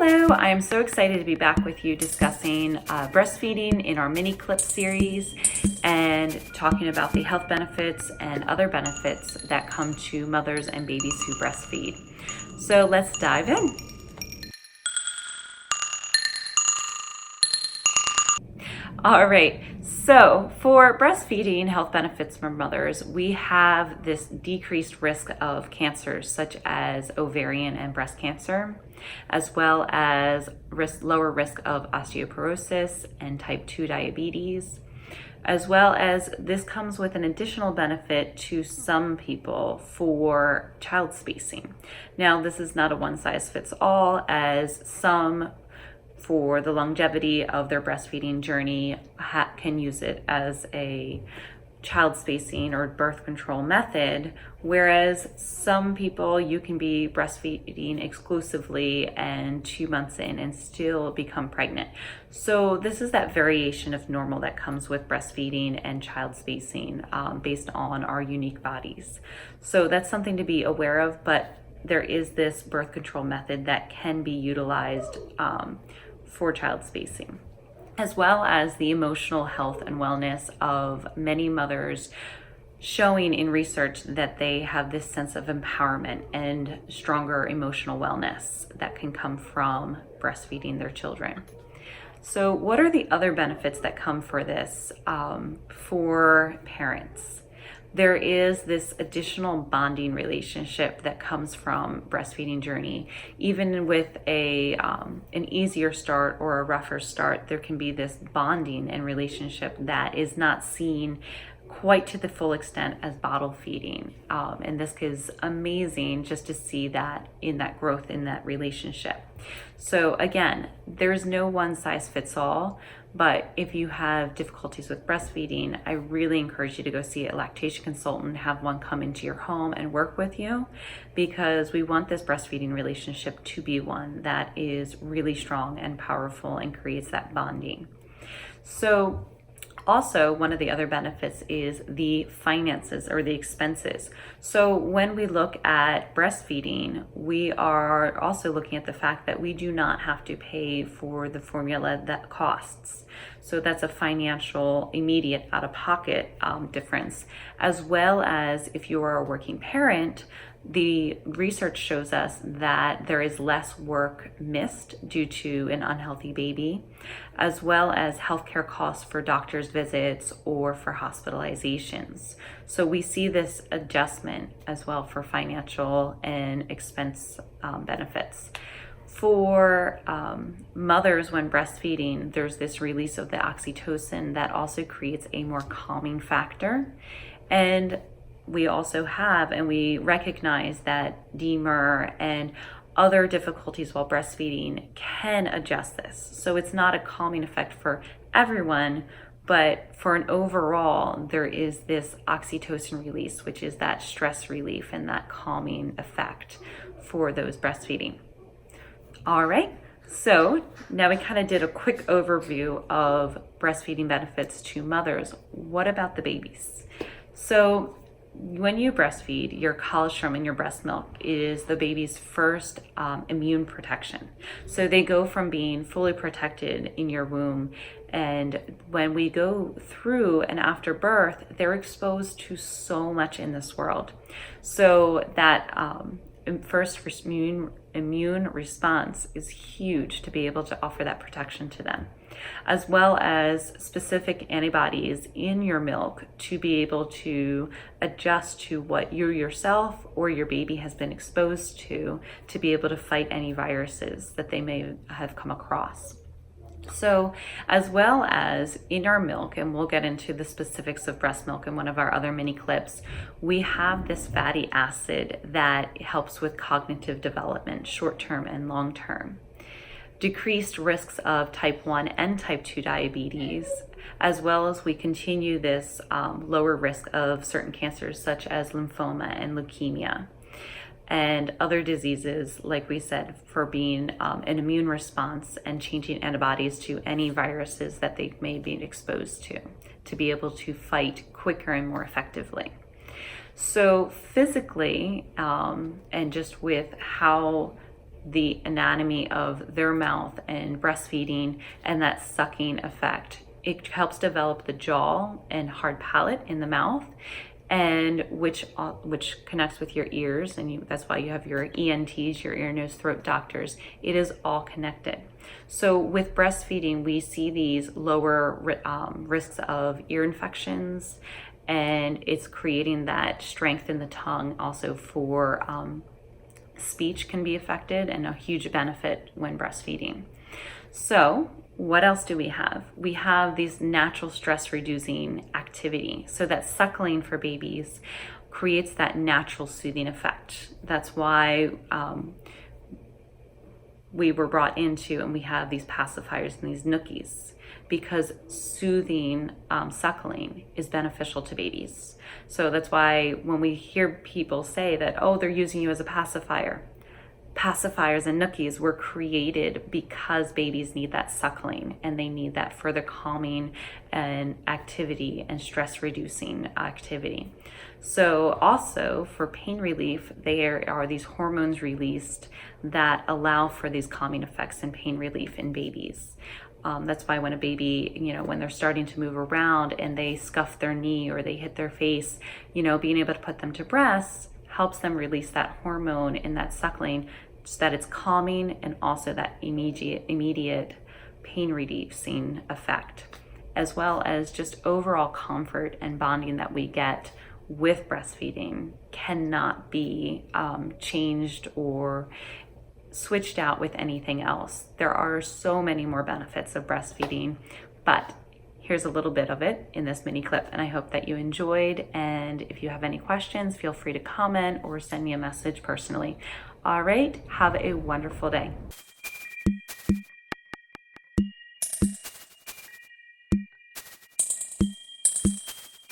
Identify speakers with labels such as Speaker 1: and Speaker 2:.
Speaker 1: Hello, I am so excited to be back with you discussing breastfeeding in our mini clip series and talking about the health benefits and other benefits that come to mothers and babies who breastfeed. So let's dive in. All right, so for breastfeeding health benefits for mothers, we have this decreased risk of cancers such as ovarian and breast cancer, as well as lower risk of osteoporosis and type 2 diabetes, as well as this comes with an additional benefit to some people for child spacing. Now, this is not a one size fits all, as some for the longevity of their breastfeeding journey can use it as a child spacing or birth control method, whereas some people, you can be breastfeeding exclusively and 2 months in and still become pregnant. So this is that variation of normal that comes with breastfeeding and child spacing based on our unique bodies. So that's something to be aware of, but there is this birth control method that can be utilized for child spacing, as well as the emotional health and wellness of many mothers, showing in research that they have this sense of empowerment and stronger emotional wellness that can come from breastfeeding their children. So what are the other benefits that come for this for parents? There is this additional bonding relationship that comes from breastfeeding journey. Even with an easier start or a rougher start, there can be this bonding and relationship that is not seen quite to the full extent as bottle feeding. And this is amazing just to see that in that growth in that relationship. So again, there's no one size fits all, but if you have difficulties with breastfeeding, I really encourage you to go see a lactation consultant, have one come into your home and work with you, because we want this breastfeeding relationship to be one that is really strong and powerful and creates that bonding. So also, one of the other benefits is the finances or the expenses. So when we look at breastfeeding, we are also looking at the fact that we do not have to pay for the formula that costs. So that's a financial, immediate out-of-pocket difference, as well as if you are a working parent, the research shows us that there is less work missed due to an unhealthy baby, as well as healthcare costs for doctor's visits or for hospitalizations. So we see this adjustment as well for financial and expense benefits. For mothers when breastfeeding, there's this release of the oxytocin that also creates a more calming factor. And we also have, and we recognize that DMER and other difficulties while breastfeeding can adjust this. So it's not a calming effect for everyone, but for an overall, there is this oxytocin release, which is that stress relief and that calming effect for those breastfeeding. All right, so now we kind of did a quick overview of breastfeeding benefits to mothers. What about the babies? So when you breastfeed, your colostrum in your breast milk is the baby's first immune protection. So they go from being fully protected in your womb, and when we go through and after birth, they're exposed to so much in this world. So that first immune response is huge to be able to offer that protection to them, as well as specific antibodies in your milk to be able to adjust to what you yourself or your baby has been exposed to be able to fight any viruses that they may have come across. So as well as in our milk, and we'll get into the specifics of breast milk in one of our other mini clips, we have this fatty acid that helps with cognitive development, short-term and long-term. Decreased risks of type 1 and type 2 diabetes, as well as we continue this lower risk of certain cancers such as lymphoma and leukemia, and other diseases, like we said, for being an immune response and changing antibodies to any viruses that they may be exposed to be able to fight quicker and more effectively. So physically, and just with how the anatomy of their mouth and breastfeeding and that sucking effect. It helps develop the jaw and hard palate in the mouth, and which connects with your ears, and that's why you have your ENTs, your ear, nose, throat doctors. It is all connected. So with breastfeeding, we see these lower risks of ear infections, and it's creating that strength in the tongue also for speech can be affected, and a huge benefit when breastfeeding. So what else do we have? We have these natural stress reducing activity. So that suckling for babies creates that natural soothing effect. That's why we were brought into, and we have these pacifiers and these nookies, because soothing suckling is beneficial to babies. So that's why when we hear people say that, oh, they're using you as a pacifier, pacifiers and nookies were created because babies need that suckling, and they need that further calming and activity and stress reducing activity. So also for pain relief, there are these hormones released that allow for these calming effects and pain relief in babies. That's why when a baby, when they're starting to move around and they scuff their knee or they hit their face, being able to put them to breast helps them release that hormone in that suckling, so that it's calming and also that immediate pain reducing effect, as well as just overall comfort and bonding that we get with breastfeeding cannot be changed or switched out with anything else. There are so many more benefits of breastfeeding, but here's a little bit of it in this mini clip, and I hope that you enjoyed. And if you have any questions, feel free to comment or send me a message personally. All right, have a wonderful day.